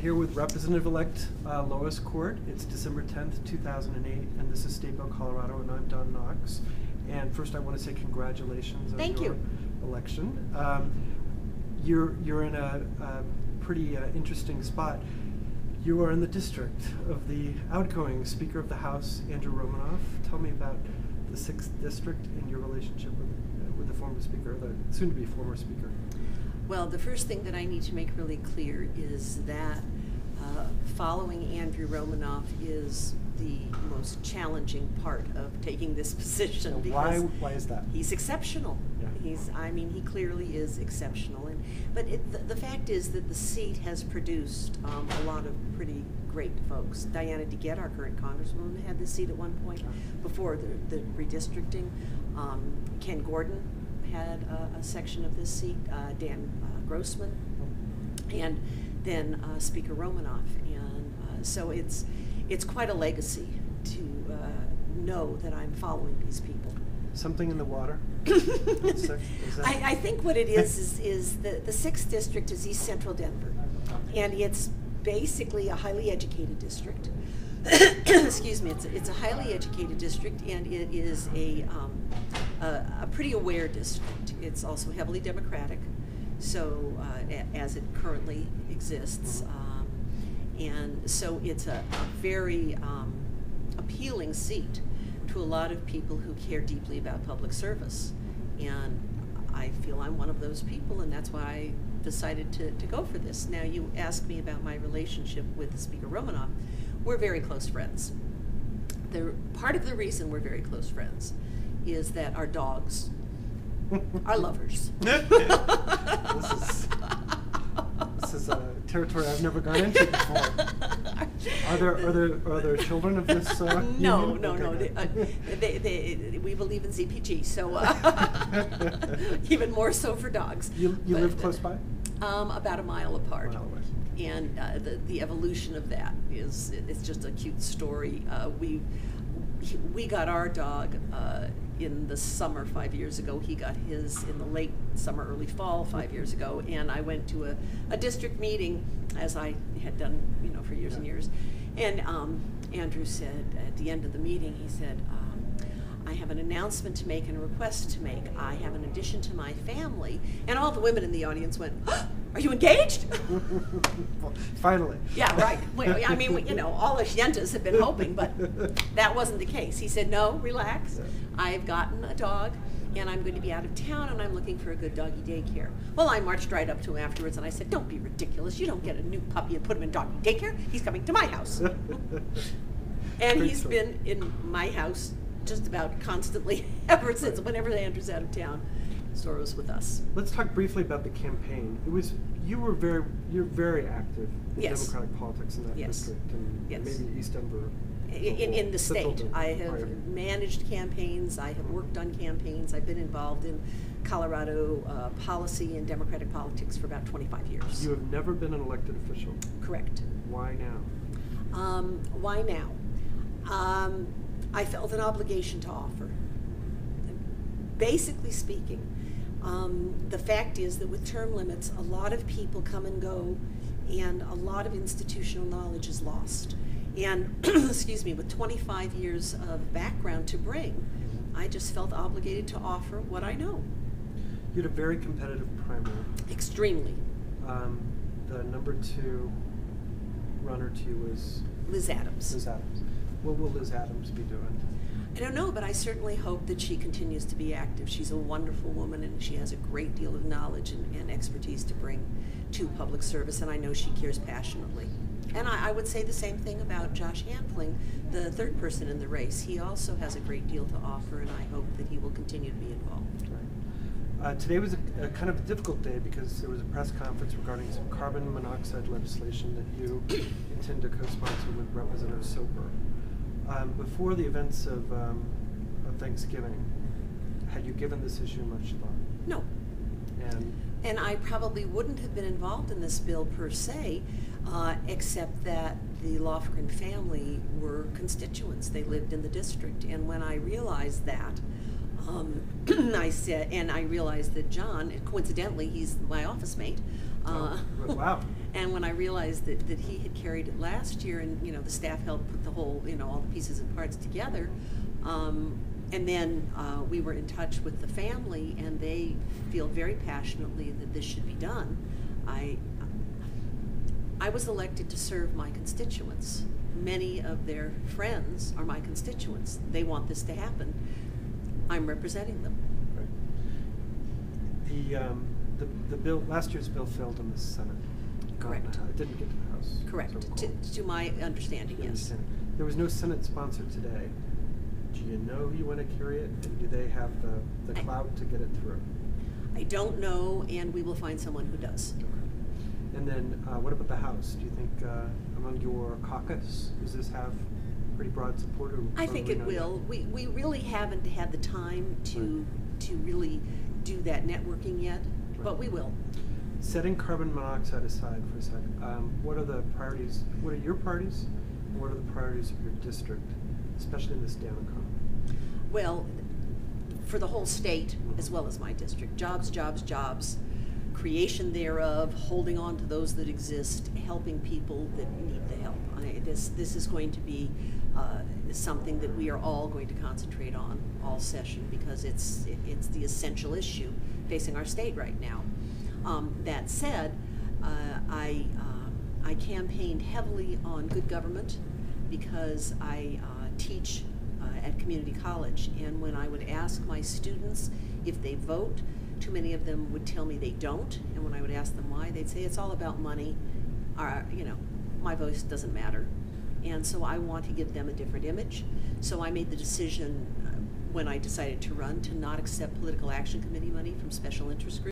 here with Representative-elect Lois Court. It's December 10th, 2008, and this is Stateville, Colorado, and I'm Don Knox. And first I want to say congratulations on your election. You're in a pretty interesting spot. You are in the district of the outgoing Speaker of the House, Andrew Romanoff. Tell me about the 6th District and your relationship with the former Speaker, the soon-to-be former Speaker. Well, the first thing that I need to make really clear is that following Andrew Romanoff is the most challenging part of taking this position. Because why is that? He's exceptional. Yeah. He clearly is exceptional. But the fact is that the seat has produced a lot of pretty great folks. Diana DeGette, our current Congresswoman, had this seat at one point before the redistricting. Ken Gordon had a section of this seat, Dan Grossman, and then Speaker Romanoff. And so it's quite a legacy to know that I'm following these people. Something in the water? I think what it is the 6th District is East Central Denver, and it's basically a highly educated district. Excuse me, it's a highly educated district, and it is a pretty aware district. It's also heavily Democratic, so as it currently exists, and so it's a very appealing seat to a lot of people who care deeply about public service, and I feel I'm one of those people, and that's why I decided to go for this. Now, you asked me about my relationship with Speaker Romanoff. We're very close friends. Part of the reason we're very close friends is that our dogs are lovers. This is a territory I've never gone into before. Are there children of this? No. Okay. We believe in ZPG, so even more so for dogs. You live close by? About a mile apart. A mile away. And the evolution of that it's just a cute story. We got our dog in the summer 5 years ago. He got his in the late summer, early fall 5 years ago. And I went to a district meeting, as I had done, for years and years. And Andrew said at the end of the meeting, he said, I have an announcement to make and a request to make. I have an addition to my family. And all the women in the audience went, are you engaged? Finally. Yeah, right. Well, I mean, all the Yentas have been hoping, but that wasn't the case. He said, no, relax. Yeah. I've gotten a dog, and I'm going to be out of town, and I'm looking for a good doggy daycare. Well, I marched right up to him afterwards, and I said, don't be ridiculous. You don't get a new puppy and put him in doggy daycare. He's coming to my house. And he's been in my house just about constantly ever since, whenever Andrew's out of town. Soros with us. Let's talk briefly about the campaign. You're very active in Democratic politics in that district, and maybe East Denver. In the state, I have managed campaigns. I have worked on campaigns. I've been involved in Colorado policy and Democratic politics for about 25 years. You have never been an elected official. Correct. Why now? Why now? I felt an obligation to offer. Basically speaking, the fact is that with term limits, a lot of people come and go, and a lot of institutional knowledge is lost. And, excuse me, with 25 years of background to bring, I just felt obligated to offer what I know. You had a very competitive primary. Extremely. The number 2 runner to you was? Liz Adams. Liz Adams. What will Liz Adams be doing? I don't know, but I certainly hope that she continues to be active. She's a wonderful woman, and she has a great deal of knowledge and expertise to bring to public service, and I know she cares passionately. And I would say the same thing about Josh Hampling, the 3rd person in the race. He also has a great deal to offer, and I hope that he will continue to be involved. Right. Today was a kind of a difficult day because there was a press conference regarding some carbon monoxide legislation that you intend to co-sponsor with Representative Soper. Before the events of Thanksgiving, had you given this issue much thought? No. And I probably wouldn't have been involved in this bill per se, except that the Lofgren family were constituents. They lived in the district. And when I realized that, I said, and I realized that John, coincidentally, he's my office mate. Wow. And when I realized that he had carried it last year, and the staff helped put the whole, all the pieces and parts together, and then we were in touch with the family, and they feel very passionately that this should be done. I was elected to serve my constituents. Many of their friends are my constituents. They want this to happen. I'm representing them. Right. The bill, last year's bill failed in the Senate. Correct. It didn't get to the House. Correct. To my understanding, yes. There was no Senate sponsor today. Do you know who you want to carry it, and do they have the clout to get it through? I don't know, and we will find someone who does. Okay. And then what about the House? Do you think among your caucus, does this have pretty broad support? I think it will. We really haven't had the time to really do that networking yet, but we will. Setting carbon monoxide aside for a second, what are the priorities? What are your priorities? And what are the priorities of your district, especially in this down economy? Well, for the whole state as well as my district, jobs, jobs, jobs, creation thereof, holding on to those that exist, helping people that need the help. This is going to be something that we are all going to concentrate on all session, because it's the essential issue facing our state right now. That said, I campaigned heavily on good government because I teach at community college, and when I would ask my students if they vote, too many of them would tell me they don't, and when I would ask them why, they'd say it's all about money, my voice doesn't matter. And so I want to give them a different image. So I made the decision when I decided to run to not accept political action committee money from special interest groups.